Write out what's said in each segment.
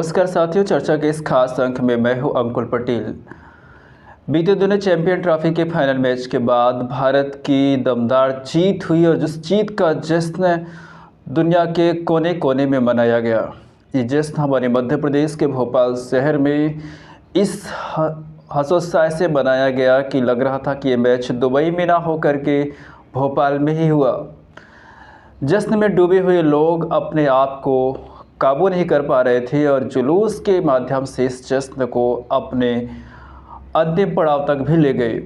नमस्कार साथियों, चर्चा के इस खास अंक में मैं हूं अंकुल पटेल। बीते दिनों चैंपियन ट्रॉफी के फाइनल मैच के बाद भारत की दमदार जीत हुई और जिस जीत का जश्न दुनिया के कोने कोने में मनाया गया। ये जश्न हमारे मध्य प्रदेश के भोपाल शहर में इस हर्षोत्साह से मनाया गया कि लग रहा था कि ये मैच दुबई में ना हो करके भोपाल में ही हुआ। जश्न में डूबे हुए लोग अपने आप को काबू नहीं कर पा रहे थे और जुलूस के माध्यम से इस जश्न को अपने अंतिम पड़ाव तक भी ले गए।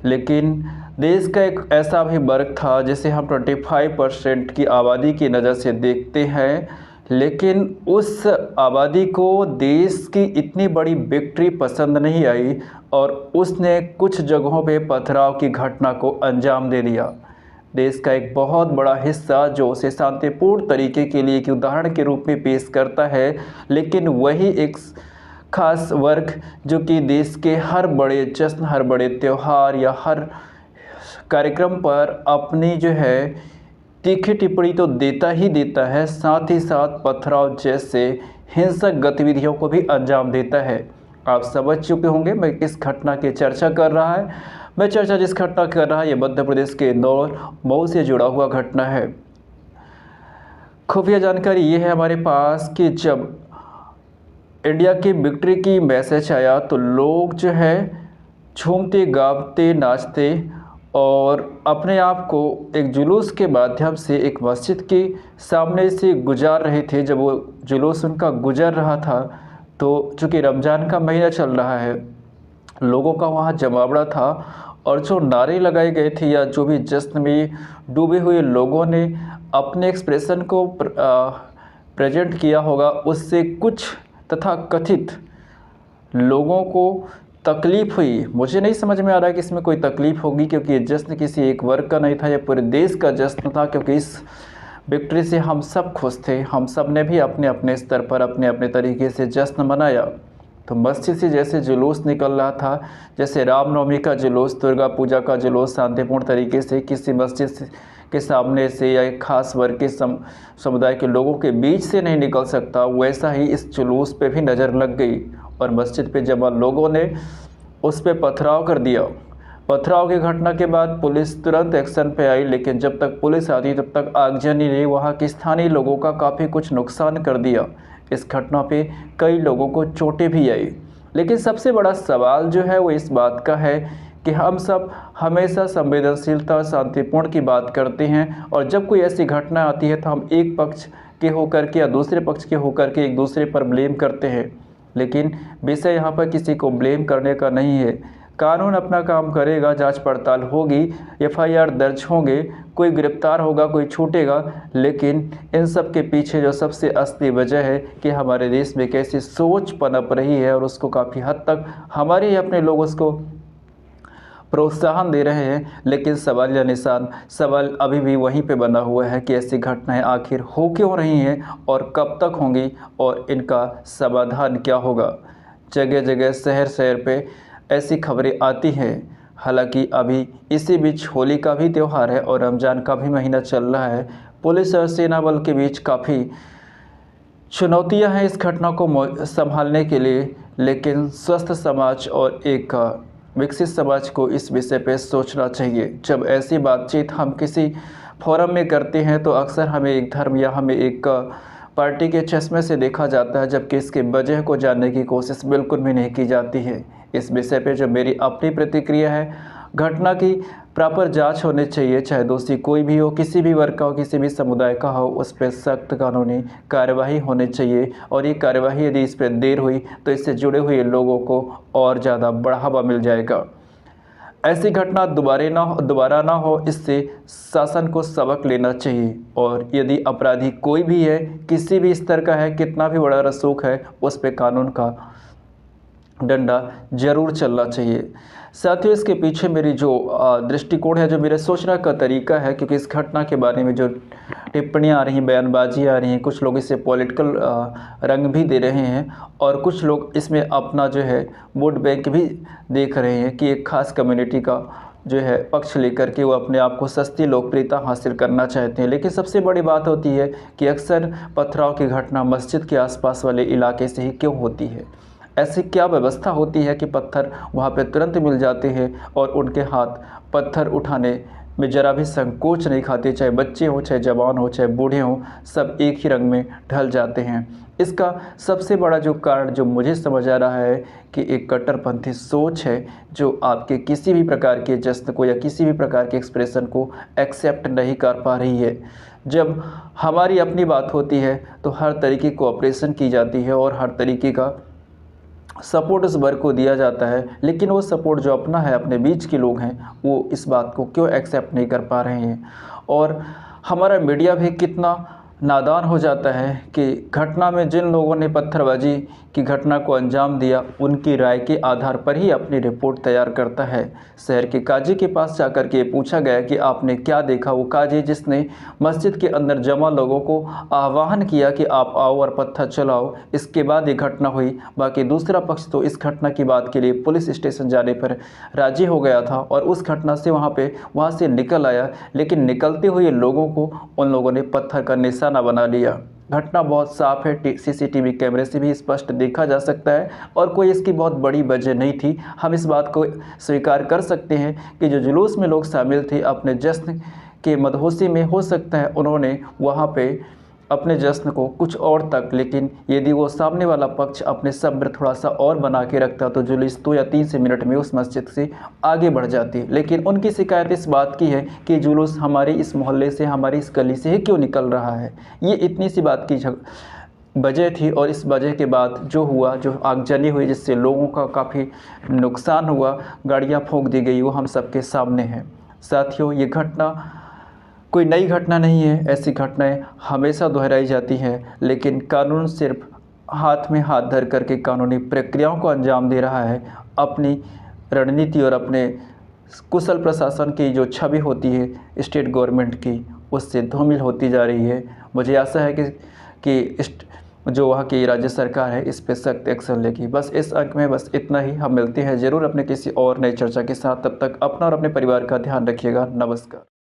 लेकिन देश का एक ऐसा भी वर्ग था जिसे हम 25% की आबादी की नज़र से देखते हैं, लेकिन उस आबादी को देश की इतनी बड़ी विक्ट्री पसंद नहीं आई और उसने कुछ जगहों पे पथराव की घटना को अंजाम दे दिया। देश का एक बहुत बड़ा हिस्सा जो उसे शांतिपूर्ण तरीके के लिए एक उदाहरण के रूप में पेश करता है, लेकिन वही एक खास वर्ग जो कि देश के हर बड़े जश्न, हर बड़े त्यौहार या हर कार्यक्रम पर अपनी जो है तीखी टिप्पणी तो देता ही देता है, साथ ही साथ पथराव जैसे हिंसक गतिविधियों को भी अंजाम देता है। आप समझ चुके होंगे मैं किस घटना की चर्चा कर रहा है। मैं चर्चा जिस घटना कर रहा है ये मध्य प्रदेश के इंदौर मऊ से जुड़ा हुआ घटना है। खुफिया जानकारी ये है हमारे पास कि जब इंडिया की विक्ट्री की मैसेज आया तो लोग जो है झूमते गाते नाचते और अपने आप को एक जुलूस के माध्यम से एक मस्जिद के सामने से गुजार रहे थे। जब वो जुलूस उनका गुजर रहा था तो चूँकि रमज़ान का महीना चल रहा है, लोगों का वहाँ जमावड़ा था और जो नारे लगाए गए थे या जो भी जश्न में डूबे हुए लोगों ने अपने एक्सप्रेशन को प्रेजेंट किया होगा, उससे कुछ तथा कथित लोगों को तकलीफ़ हुई। मुझे नहीं समझ में आ रहा है कि इसमें कोई तकलीफ़ होगी, क्योंकि ये जश्न किसी एक वर्ग का नहीं था, यह पूरे देश का जश्न था। क्योंकि इस विक्ट्री से हम सब खुश थे, हम सब ने भी अपने अपने स्तर पर अपने अपने तरीके से जश्न मनाया। तो मस्जिद से जैसे जुलूस निकल रहा था, जैसे रामनवमी का जुलूस, दुर्गा पूजा का जुलूस शांतिपूर्ण तरीके से किसी मस्जिद के सामने से या एक खास वर्ग के समुदाय के लोगों के बीच से नहीं निकल सकता, वैसा ही इस जुलूस पे भी नज़र लग गई और मस्जिद पे जमा लोगों ने उस पर पथराव कर दिया। पथराव की घटना के बाद पुलिस तुरंत एक्शन पे आई, लेकिन जब तक पुलिस आती तब तक आगजनी ने वहाँ के स्थानीय लोगों का काफ़ी कुछ नुकसान कर दिया। इस घटना पे कई लोगों को चोटें भी आई। लेकिन सबसे बड़ा सवाल जो है वो इस बात का है कि हम सब हमेशा संवेदनशीलता शांतिपूर्ण की बात करते हैं और जब कोई ऐसी घटना आती है तो हम एक पक्ष के होकर के या दूसरे पक्ष के होकर के एक दूसरे पर ब्लेम करते हैं। लेकिन विषय यहाँ पर किसी को ब्लेम करने का नहीं है। कानून अपना काम करेगा, जांच पड़ताल होगी, एफआईआर दर्ज होंगे, कोई गिरफ्तार होगा, कोई छूटेगा। लेकिन इन सब के पीछे जो सबसे असली वजह है कि हमारे देश में कैसी सोच पनप रही है और उसको काफ़ी हद तक हमारे ही अपने लोग उसको प्रोत्साहन दे रहे हैं। लेकिन सवाल अभी भी वहीं पे बना हुआ है कि ऐसी घटनाएं आखिर हो क्यों रही हैं और कब तक होंगी और इनका समाधान क्या होगा। जगह जगह शहर शहर पे ऐसी खबरें आती हैं। हालांकि अभी इसी बीच होली का भी त्यौहार है और रमज़ान का भी महीना चल रहा है। पुलिस और सेना बल के बीच काफ़ी चुनौतियां हैं इस घटना को संभालने के लिए, लेकिन स्वस्थ समाज और एक विकसित समाज को इस विषय पे सोचना चाहिए। जब ऐसी बातचीत हम किसी फोरम में करते हैं तो अक्सर हमें एक धर्म या हमें एक पार्टी के चश्मे से देखा जाता है, जबकि इसके वजह को जानने की कोशिश बिल्कुल भी नहीं की जाती है। इस विषय पे जो मेरी अपनी प्रतिक्रिया है, घटना की प्रॉपर जांच होनी चाहिए, चाहे दोषी कोई भी हो, किसी भी वर्ग का हो, किसी भी समुदाय का हो, उस पर सख्त कानूनी कार्यवाही होनी चाहिए। और ये कार्यवाही यदि इस पर देर हुई तो इससे जुड़े हुए लोगों को और ज़्यादा बढ़ावा मिल जाएगा। ऐसी घटना दोबारा ना हो, इससे शासन को सबक लेना चाहिए। और यदि अपराधी कोई भी है, किसी भी स्तर का है, कितना भी बड़ा रसूख है, उस पर कानून का डंडा जरूर चलना चाहिए। साथियों, इसके पीछे मेरी जो दृष्टिकोण है, जो मेरे सोचने का तरीका है, क्योंकि इस घटना के बारे में जो टिप्पणियाँ आ रही हैं, बयानबाजी आ रही हैं, कुछ लोग इसे पॉलिटिकल रंग भी दे रहे हैं और कुछ लोग इसमें अपना जो है वोट बैंक भी देख रहे हैं कि एक खास कम्युनिटी का जो है पक्ष लेकर के वो अपने आप को सस्ती लोकप्रियता हासिल करना चाहते हैं। लेकिन सबसे बड़ी बात होती है कि अक्सर पथराव की घटना मस्जिद के आसपास वाले इलाके से ही क्यों होती है। ऐसी क्या व्यवस्था होती है कि पत्थर वहाँ पे तुरंत मिल जाते हैं और उनके हाथ पत्थर उठाने में ज़रा भी संकोच नहीं खाते, चाहे बच्चे हों, चाहे जवान हो, चाहे बूढ़े हों, सब एक ही रंग में ढल जाते हैं। इसका सबसे बड़ा जो कारण जो मुझे समझ आ रहा है कि एक कट्टरपंथी सोच है जो आपके किसी भी प्रकार के जश्न को या किसी भी प्रकार के एक्सप्रेशन को एक्सेप्ट नहीं कर पा रही है। जब हमारी अपनी बात होती है तो हर तरीके को ऑपरेशन की जाती है और हर तरीके का सपोर्ट उस वर्ग को दिया जाता है, लेकिन वो सपोर्ट जो अपना है, अपने बीच के लोग हैं, वो इस बात को क्यों एक्सेप्ट नहीं कर पा रहे हैं। और हमारा मीडिया भी कितना नादान हो जाता है कि घटना में जिन लोगों ने पत्थरबाजी की घटना को अंजाम दिया उनकी राय के आधार पर ही अपनी रिपोर्ट तैयार करता है। शहर के काजी के पास जाकर के पूछा गया कि आपने क्या देखा। वो काजी जिसने मस्जिद के अंदर जमा लोगों को आह्वान किया कि आप आओ और पत्थर चलाओ, इसके बाद ये घटना हुई। बाकी दूसरा पक्ष तो इस घटना की बात के लिए पुलिस स्टेशन जाने पर राजी हो गया था और उस घटना से वहाँ से निकल आया, लेकिन निकलते हुए लोगों को उन लोगों ने पत्थर का निशाना बना लिया। घटना बहुत साफ है, सीसीटीवी कैमरे से भी स्पष्ट देखा जा सकता है और कोई इसकी बहुत बड़ी वजह नहीं थी। हम इस बात को स्वीकार कर सकते हैं कि जो जुलूस में लोग शामिल थे अपने जश्न के मदहोशी में, हो सकता है उन्होंने वहाँ पे अपने जश्न को कुछ और तक, लेकिन यदि वो सामने वाला पक्ष अपने सब्र थोड़ा सा और बना के रखता तो जुलूस 2 या 3 से मिनट में उस मस्जिद से आगे बढ़ जाती। लेकिन उनकी शिकायत इस बात की है कि जुलूस हमारे इस मोहल्ले से, हमारी इस गली से ही क्यों निकल रहा है। ये इतनी सी बात की वजह थी और इस वजह के बाद जो हुआ, जो आगजनी हुई जिससे लोगों का काफ़ी नुकसान हुआ, गाड़ियाँ फूंक दी गई, वो हम सबके सामने है। साथियों, ये घटना कोई नई घटना नहीं है, ऐसी घटनाएं हमेशा दोहराई जाती हैं, लेकिन कानून सिर्फ हाथ में हाथ धर करके कानूनी प्रक्रियाओं को अंजाम दे रहा है। अपनी रणनीति और अपने कुशल प्रशासन की जो छवि होती है स्टेट गवर्नमेंट की, उससे धूमिल होती जा रही है। मुझे आशा है कि जो वहाँ की राज्य सरकार है इस पे सख्त एक्शन लेगी। बस इस अंक में बस इतना ही। हम मिलते हैं ज़रूर अपने किसी और नई चर्चा के साथ। तब तक अपना और अपने परिवार का ध्यान रखिएगा। नमस्कार।